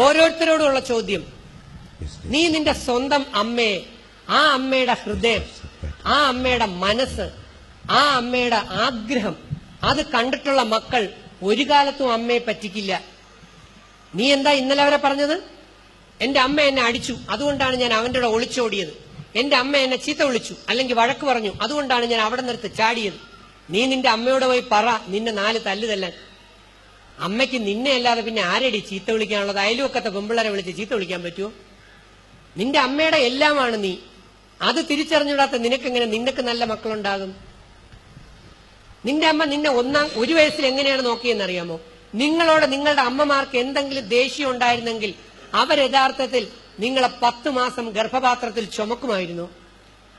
ഓരോരുത്തരോടുള്ള ചോദ്യം, നീ നിന്റെ സ്വന്തം അമ്മയെ, ആ അമ്മയുടെ ഹൃദയം, ആ അമ്മയുടെ മനസ്സ്, ആ അമ്മയുടെ ആഗ്രഹം, അത് കണ്ടിട്ടുള്ള മക്കൾ ഒരു കാലത്തും അമ്മയെ പറ്റിക്കില്ല. നീ എന്താ ഇന്നലെ വരെ പറഞ്ഞത്? എന്റെ അമ്മ എന്നെ അടിച്ചു, അതുകൊണ്ടാണ് ഞാൻ അവന്റെ കൂടെ ഒളിച്ചോടിയത്. എന്റെ അമ്മ എന്നെ ചീത്ത വിളിച്ചു, അല്ലെങ്കിൽ വഴക്ക് പറഞ്ഞു, അതുകൊണ്ടാണ് ഞാൻ അവിടെ നിർത്ത് ചാടിയത്. നീ നിന്റെ അമ്മയോട് പോയി പറ നിന്നെ 4 തല്ല് തല്ലാൻ. അമ്മയ്ക്ക് നിന്നെ അല്ലാതെ പിന്നെ ആരടി ചീത്ത വിളിക്കാനുള്ളത്? അയൽവക്കത്തെ പെമ്പിള്ളരെ വിളിച്ച് ചീത്ത വിളിക്കാൻ പറ്റുമോ? നിന്റെ അമ്മയുടെ എല്ലാമാണ് നീ. അത് തിരിച്ചറിഞ്ഞിടാത്ത നിനക്കെങ്ങനെ നിനക്ക് നല്ല മക്കളുണ്ടാകും? നിന്റെ അമ്മ നിന്നെ 1 വയസ്സിൽ എങ്ങനെയാണ് നോക്കിയെന്നറിയാമോ? നിങ്ങളോട് നിങ്ങളുടെ അമ്മമാർക്ക് എന്തെങ്കിലും ദേഷ്യം ഉണ്ടായിരുന്നെങ്കിൽ അവർ യഥാർത്ഥത്തിൽ നിങ്ങളെ 10 മാസം ഗർഭപാത്രത്തിൽ ചുമക്കുമായിരുന്നു.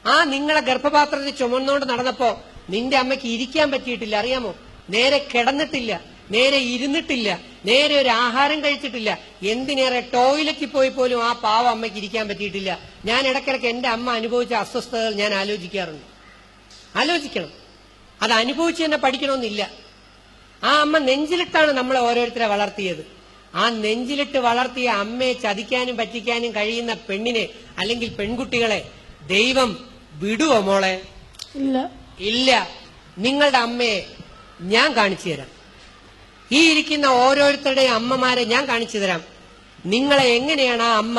ആ നിങ്ങളെ ഗർഭപാത്രത്തിൽ ചുമന്നുകൊണ്ട് നടന്നപ്പോ നിന്റെ അമ്മയ്ക്ക് ഇരിക്കാൻ പറ്റിയിട്ടില്ല, അറിയാമോ? നേരെ കിടന്നിട്ടില്ല, നേരെ ഇരുന്നിട്ടില്ല, നേരെ ഒരു ആഹാരം കഴിച്ചിട്ടില്ല. എന്തിനേറെ ടോയ്ലറ്റിൽ പോയി പോലും ആ പാവ അമ്മയ്ക്ക് ഇരിക്കാൻ പറ്റിയിട്ടില്ല. ഞാൻ ഇടയ്ക്കിടയ്ക്ക് എന്റെ അമ്മ അനുഭവിച്ച അസ്വസ്ഥതകൾ ഞാൻ ആലോചിക്കാറുണ്ട്. ആലോചിക്കണം, അത് അനുഭവിച്ച് തന്നെ പഠിക്കണമെന്നില്ല. ആ അമ്മ നെഞ്ചിലിട്ടാണ് നമ്മളെ ഓരോരുത്തരെ വളർത്തിയത്. ആ നെഞ്ചിലിട്ട് വളർത്തിയ അമ്മയെ ചതിക്കാനും പറ്റിക്കാനും കഴിയുന്ന പെണ്ണിനെ അല്ലെങ്കിൽ പെൺകുട്ടികളെ ദൈവം വിടുവോ മോളെ? ഇല്ല. നിങ്ങളുടെ അമ്മയെ ഞാൻ കാണിച്ചു തരാം. ഈ ഇരിക്കുന്ന ഓരോരുത്തരുടെയും അമ്മമാരെ ഞാൻ കാണിച്ചു തരാം. നിങ്ങളെ എങ്ങനെയാണ് ആ അമ്മ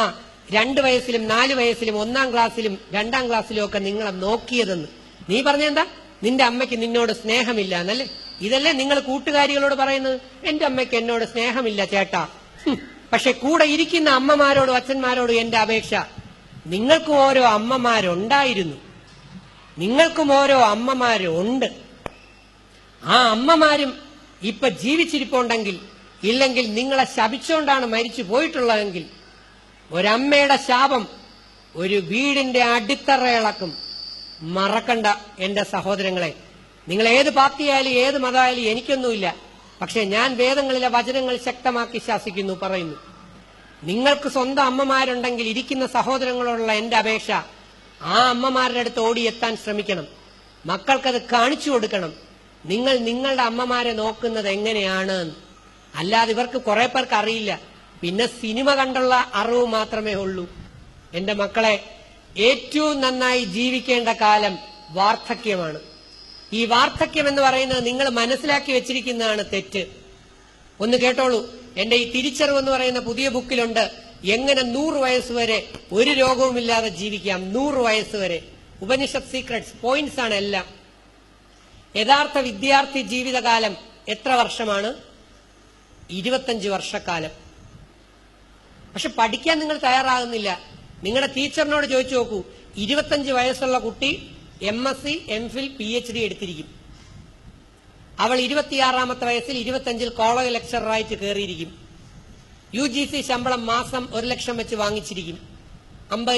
2 വയസ്സിലും 4 വയസ്സിലും 1-ാം ക്ലാസ്സിലും 2-ാം ക്ലാസ്സിലും ഒക്കെ നിങ്ങളെ നോക്കിയതെന്ന്. നീ പറഞ്ഞെന്താ? നിന്റെ അമ്മയ്ക്ക് നിന്നോട് സ്നേഹമില്ല എന്നല്ലേ? ഇതല്ലേ നിങ്ങൾ കൂട്ടുകാരികളോട് പറയുന്നത്? എന്റെ അമ്മയ്ക്ക് എന്നോട് സ്നേഹമില്ല ചേട്ടാ. പക്ഷെ കൂടെ ഇരിക്കുന്ന അമ്മമാരോടും അച്ഛന്മാരോടും എന്റെ അപേക്ഷ, നിങ്ങൾക്കും ഓരോ അമ്മമാരുണ്ടായിരുന്നു, നിങ്ങൾക്കും ഓരോ അമ്മമാരുണ്ട്. ആ അമ്മമാരും ഇപ്പൊ ജീവിച്ചിരിപ്പുണ്ടെങ്കിൽ, ഇല്ലെങ്കിൽ നിങ്ങളെ ശപിച്ചുകൊണ്ടാണ് മരിച്ചു പോയിട്ടുള്ളതെങ്കിൽ, ഒരമ്മയുടെ ശാപം ഒരു വീടിന്റെ അടിത്തറയിളക്കും. മറക്കണ്ട എന്റെ സഹോദരങ്ങളെ. നിങ്ങൾ ഏത് പാർട്ടിയായാലും ഏത് മതമായാലും എനിക്കൊന്നുമില്ല. പക്ഷെ ഞാൻ വേദങ്ങളിലെ വചനങ്ങൾ ശക്തമാക്കി ശാസിക്കുന്നു, പറയുന്നു. നിങ്ങൾക്ക് സ്വന്തം അമ്മമാരുണ്ടെങ്കിൽ ഇരിക്കുന്ന സഹോദരങ്ങളോടുള്ള എന്റെ അപേക്ഷ, ആ അമ്മമാരുടെ അടുത്ത് ഓടിയെത്താൻ ശ്രമിക്കണം. മക്കൾക്കത് കാണിച്ചു കൊടുക്കണം. നിങ്ങൾ നിങ്ങളുടെ അമ്മമാരെ നോക്കുന്നത് എങ്ങനെയാണ്. അല്ലാതെ ഇവർക്ക് കുറെ പേർക്ക് അറിയില്ല. പിന്നെ സിനിമ കണ്ടുള്ള അറിവ് മാത്രമേ ഉള്ളൂ. എന്റെ മക്കളെ, ഏറ്റവും നന്നായി ജീവിക്കേണ്ട കാലം വാർദ്ധക്യമാണ്. ഈ വാർദ്ധക്യം എന്ന് പറയുന്നത് നിങ്ങൾ മനസ്സിലാക്കി വെച്ചിരിക്കുന്നതാണ് തെറ്റ്. ഒന്ന് കേട്ടോളൂ. എന്റെ ഈ തിരിച്ചറിവ് എന്ന് പറയുന്ന പുതിയ ബുക്കിലുണ്ട് എങ്ങനെ 100 വയസ്സ് വരെ ഒരു രോഗവുമില്ലാതെ ജീവിക്കാം. 100 വയസ്സ് വരെ. ഉപനിഷത്ത് സീക്രട്സ് പോയിന്റ്സ് ആണ് എല്ലാം. യഥാർത്ഥ വിദ്യാർത്ഥി ജീവിതകാലം എത്ര വർഷമാണ്? 25 വർഷക്കാലം. പക്ഷെ പഠിക്കാൻ നിങ്ങൾ തയ്യാറാകുന്നില്ല. നിങ്ങളുടെ ടീച്ചറിനോട് ചോദിച്ചു നോക്കൂ. 25 വയസ്സുള്ള കുട്ടി MSc, MPhil, PhD എടുത്തിരിക്കും. അവൾ 26-ാമത്തെ വയസ്സിൽ 25-ൽ കോളേജ് ലെക്ചററായിട്ട് കയറിയിരിക്കും. UGC ശമ്പളം മാസം 1 ലക്ഷം വെച്ച് വാങ്ങിച്ചിരിക്കും. 50